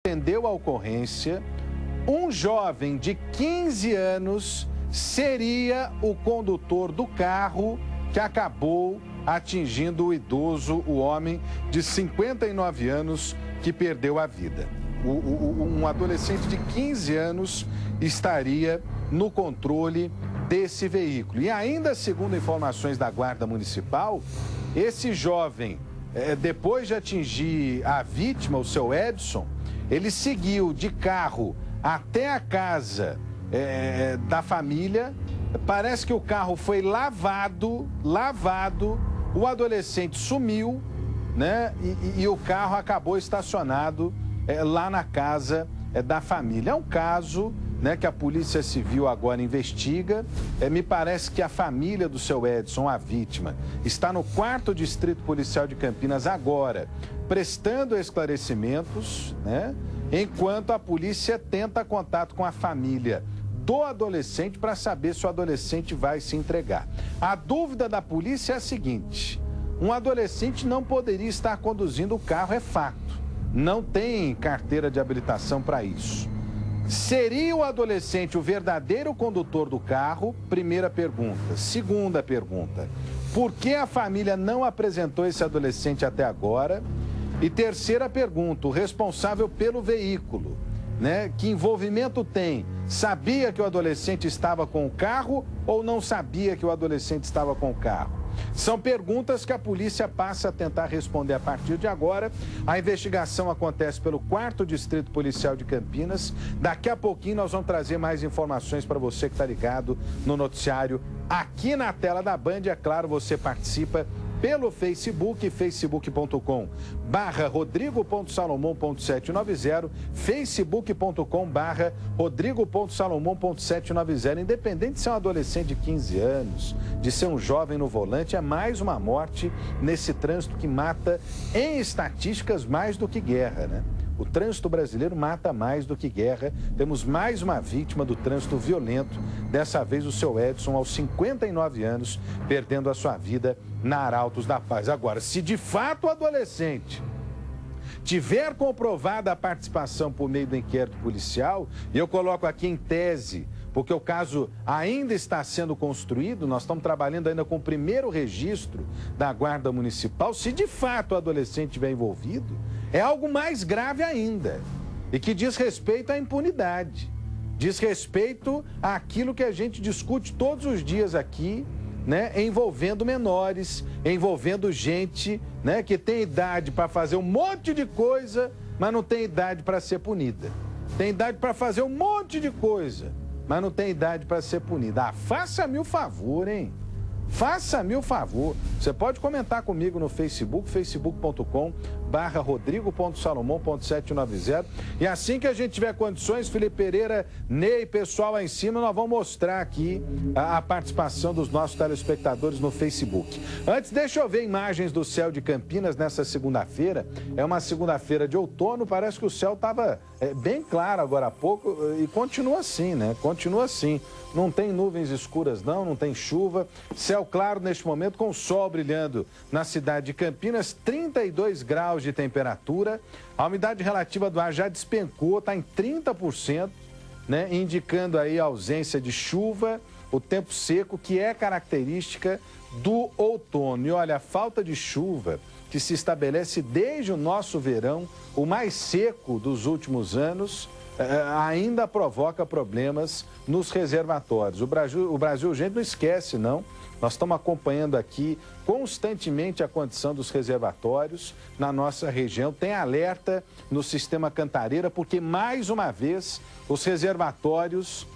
atendeu a ocorrência, um jovem de 15 anos seria o condutor do carro que acabou atingindo o idoso, o homem de 59 anos que perdeu a vida. Um adolescente de 15 anos estaria no controle desse veículo. E ainda, segundo informações da Guarda Municipal, esse jovem, depois de atingir a vítima, o seu Edson, ele seguiu de carro até a casa da família. Parece que o carro foi lavado, o adolescente sumiu, né? E o carro acabou estacionado lá na casa da família. É um caso, né, que a Polícia Civil agora investiga. Me parece que a família do seu Edson, a vítima, está no 4º Distrito Policial de Campinas agora, prestando esclarecimentos, né, enquanto a polícia tenta contato com a família do adolescente para saber se o adolescente vai se entregar. A dúvida da polícia é a seguinte: um adolescente não poderia estar conduzindo o carro, é fato. Não tem carteira de habilitação para isso. Seria o adolescente o verdadeiro condutor do carro? Primeira pergunta. Segunda pergunta: por que a família não apresentou esse adolescente até agora? E terceira pergunta: o responsável pelo veículo, né? Que envolvimento tem? Sabia que o adolescente estava com o carro ou não sabia que o adolescente estava com o carro? São perguntas que a polícia passa a tentar responder a partir de agora. A investigação acontece pelo 4º Distrito Policial de Campinas. Daqui a pouquinho nós vamos trazer mais informações para você que está ligado no noticiário aqui na tela da Band. É claro, você participa pelo Facebook, facebook.com/rodrigo.salomão.790, facebook.com/rodrigo.salomão.790. Independente de ser um adolescente de 15 anos, de ser um jovem no volante, é mais uma morte nesse trânsito que mata, em estatísticas, mais do que guerra, né? O trânsito brasileiro mata mais do que guerra. Temos mais uma vítima do trânsito violento, dessa vez o seu Edson, aos 59 anos, perdendo a sua vida na Arautos da Paz. Agora, se de fato o adolescente tiver comprovada a participação por meio do inquérito policial, e eu coloco aqui em tese, porque o caso ainda está sendo construído, nós estamos trabalhando ainda com o primeiro registro da Guarda Municipal, se de fato o adolescente estiver envolvido, é algo mais grave ainda, e que diz respeito à impunidade, diz respeito àquilo que a gente discute todos os dias aqui, né, envolvendo menores, envolvendo gente, né, que tem idade para fazer um monte de coisa, mas não tem idade para ser punida. Tem idade para fazer um monte de coisa, mas não tem idade para ser punida. Ah, faça-me o favor, hein? Faça-me o favor. Você pode comentar comigo no Facebook, facebook.com/rodrigo.salomão.790. E assim que a gente tiver condições, Felipe Pereira, Ney, pessoal aí em cima, nós vamos mostrar aqui a participação dos nossos telespectadores no Facebook. Antes, deixa eu ver imagens do céu de Campinas nessa segunda-feira. É uma segunda-feira de outono, parece que o céu estava bem claro agora há pouco e continua assim, né? Continua assim. Não tem nuvens escuras não, não tem chuva. Céu claro neste momento com o sol brilhando na cidade de Campinas, 32 graus de temperatura. A umidade relativa do ar já despencou, está em 30%, né? Indicando aí a ausência de chuva, o tempo seco, que é característica do outono. E olha, a falta de chuva que se estabelece desde o nosso verão, o mais seco dos últimos anos, ainda provoca problemas nos reservatórios. O Brasil, gente, não esquece, não. Nós estamos acompanhando aqui constantemente a condição dos reservatórios na nossa região. Tem alerta no sistema Cantareira, porque, mais uma vez, os reservatórios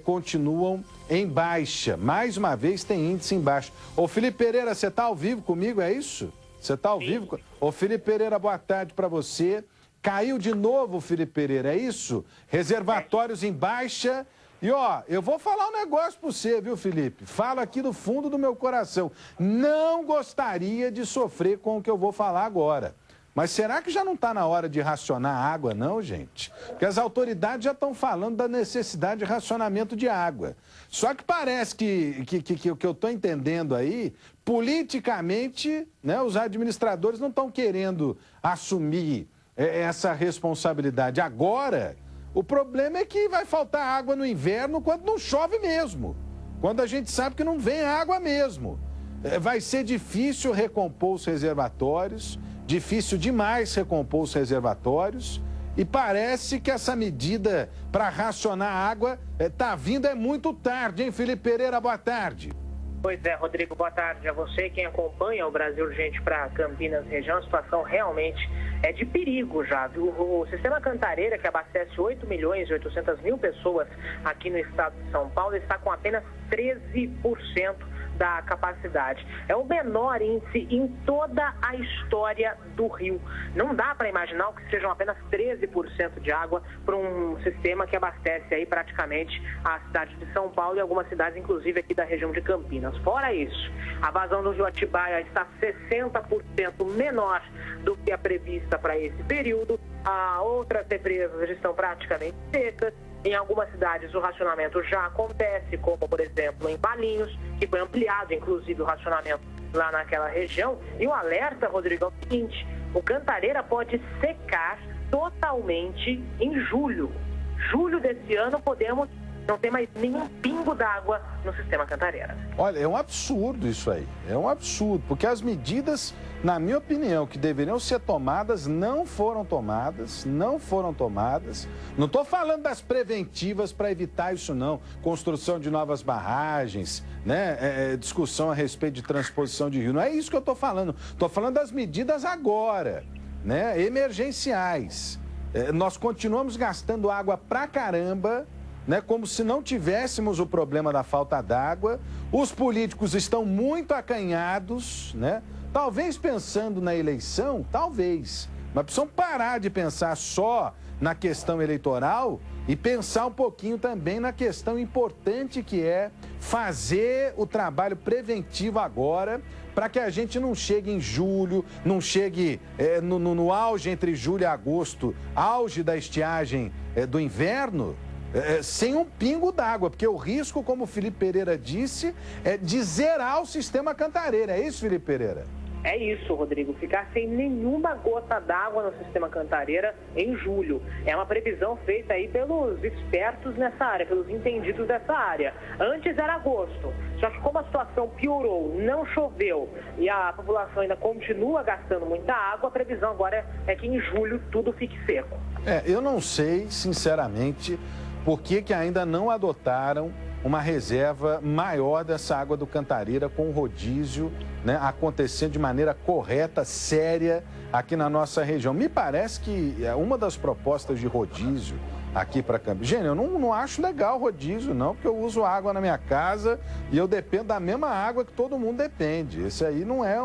continuam em baixa. Mais uma vez, tem índice em baixa. Ô, Felipe Pereira, você está ao vivo comigo, é isso? Você está ao vivo? Ô, Felipe Pereira, boa tarde para você. Caiu de novo, Felipe Pereira, é isso? Reservatórios em baixa. E, ó, eu vou falar um negócio para você, viu, Felipe? Falo aqui do fundo do meu coração. Não gostaria de sofrer com o que eu vou falar agora. Mas será que já não está na hora de racionar água, não, gente? Porque as autoridades já estão falando da necessidade de racionamento de água. Só que parece que o que eu estou entendendo aí, politicamente, né, os administradores não estão querendo assumir essa responsabilidade agora, o problema é que vai faltar água no inverno quando não chove mesmo. Quando a gente sabe que não vem água mesmo. Vai ser difícil recompor os reservatórios, difícil demais recompor os reservatórios. E parece que essa medida para racionar água está vindo muito tarde, hein, Felipe Pereira? Boa tarde. Pois é, Rodrigo, boa tarde a você. Quem acompanha o Brasil Urgente para Campinas região, a situação realmente é de perigo já. O sistema Cantareira, que abastece 8.800.000 pessoas aqui no estado de São Paulo, está com apenas 13% da capacidade. É o menor índice em toda a história do Rio. Não dá para imaginar que sejam apenas 13% de água para um sistema que abastece aí praticamente a cidade de São Paulo e algumas cidades, inclusive aqui da região de Campinas. Fora isso, a vazão do Rio Atibaia está 60% menor do que a prevista para esse período. Outras represas já estão praticamente secas. Em algumas cidades o racionamento já acontece, como por exemplo em Valinhos, que foi ampliado inclusive o racionamento lá naquela região. E o alerta, Rodrigo, é o seguinte: o Cantareira pode secar totalmente em julho. Julho desse ano podemos não ter mais nenhum pingo d'água no sistema Cantareira. Olha, é um absurdo isso aí, é um absurdo, porque as medidas, na minha opinião, que deveriam ser tomadas, não foram tomadas. Não estou falando das preventivas para evitar isso não, construção de novas barragens, né? Discussão a respeito de transposição de rio, não é isso que eu estou falando. Estou falando das medidas agora, né? Emergenciais. Nós continuamos gastando água pra caramba, né, como se não tivéssemos o problema da falta d'água. Os políticos estão muito acanhados, né? Talvez pensando na eleição, talvez, mas precisam parar de pensar só na questão eleitoral e pensar um pouquinho também na questão importante que é fazer o trabalho preventivo agora, para que a gente não chegue em julho, não chegue no auge entre julho e agosto, auge da estiagem do inverno, sem um pingo d'água, porque o risco, como o Felipe Pereira disse, é de zerar o sistema Cantareira. É isso, Felipe Pereira? É isso, Rodrigo. Ficar sem nenhuma gota d'água no sistema Cantareira em julho. É uma previsão feita aí pelos expertos nessa área, pelos entendidos dessa área. Antes era agosto. Só que como a situação piorou, não choveu e a população ainda continua gastando muita água, a previsão agora é que em julho tudo fique seco. Eu não sei, sinceramente, por que ainda não adotaram uma reserva maior dessa água do Cantareira com rodízio, né, acontecendo de maneira correta, séria aqui na nossa região. Me parece que uma das propostas de rodízio aqui para Campinas... Gente, eu não acho legal rodízio, não, porque eu uso água na minha casa e eu dependo da mesma água que todo mundo depende. Esse aí não é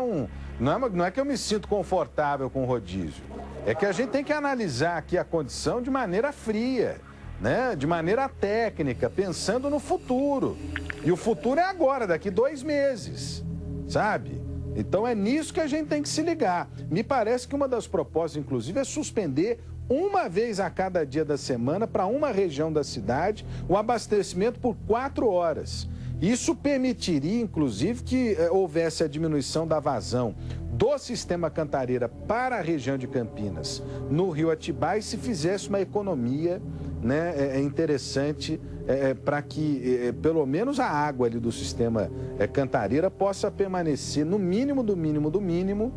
que eu me sinto confortável com rodízio. É que a gente tem que analisar aqui a condição de maneira fria, né? De maneira técnica, pensando no futuro. E o futuro é agora, daqui 2 meses, sabe? Então é nisso que a gente tem que se ligar. Me parece que uma das propostas, inclusive, é suspender uma vez a cada dia da semana para uma região da cidade o abastecimento por 4 horas. Isso permitiria, inclusive, que houvesse a diminuição da vazão do sistema Cantareira para a região de Campinas no Rio Atibaia e se fizesse uma economia, né, interessante para que pelo menos a água ali do sistema Cantareira possa permanecer no mínimo do mínimo do mínimo,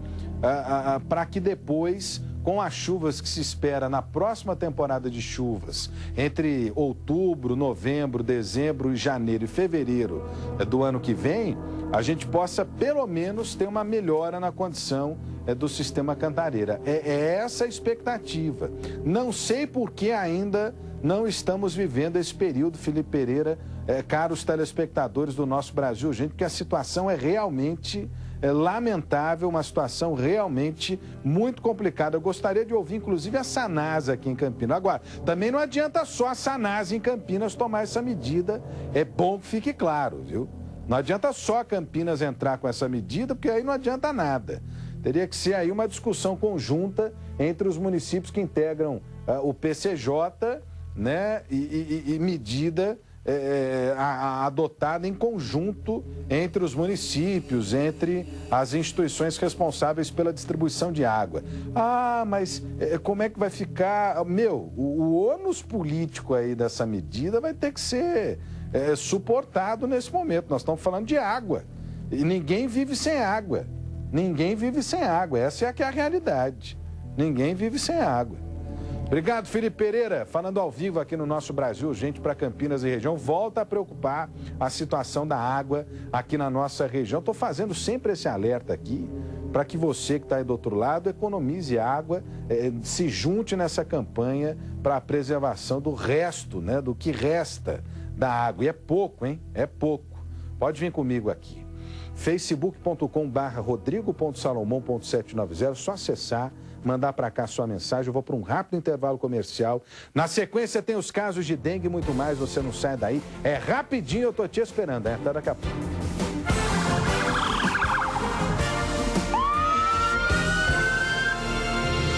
para que depois, com as chuvas que se espera na próxima temporada de chuvas, entre outubro, novembro, dezembro, janeiro e fevereiro do ano que vem, a gente possa pelo menos ter uma melhora na condição do sistema Cantareira. É essa a expectativa. Não sei por que ainda não estamos vivendo esse período, Felipe Pereira, caros telespectadores do nosso Brasil Urgente, porque a situação é realmente lamentável, uma situação realmente muito complicada. Eu gostaria de ouvir, inclusive, a Sanasa aqui em Campinas. Agora, também não adianta só a Sanasa em Campinas tomar essa medida, é bom que fique claro, viu? Não adianta só Campinas entrar com essa medida, porque aí não adianta nada. Teria que ser aí uma discussão conjunta entre os municípios que integram o PCJ, né, e medida adotada em conjunto entre os municípios, entre as instituições responsáveis pela distribuição de água. Ah, mas como é que vai ficar? Meu, o ônus político aí dessa medida vai ter que ser suportado nesse momento. Nós estamos falando de água. E ninguém vive sem água. Ninguém vive sem água. Essa é que é a realidade. Ninguém vive sem água. Obrigado, Felipe Pereira. Falando ao vivo aqui no nosso Brasil, gente, para Campinas e região, volta a preocupar a situação da água aqui na nossa região. Estou fazendo sempre esse alerta aqui para que você que está aí do outro lado economize água, se junte nessa campanha para a preservação do resto, né, do que resta da água. E é pouco, hein? É pouco. Pode vir comigo aqui. facebook.com/rodrigo.salomão.790, só acessar, mandar para cá sua mensagem. Eu vou para um rápido intervalo comercial. Na sequência tem os casos de dengue e muito mais. Você não sai daí. É rapidinho, eu tô te esperando. Até daqui a pouco.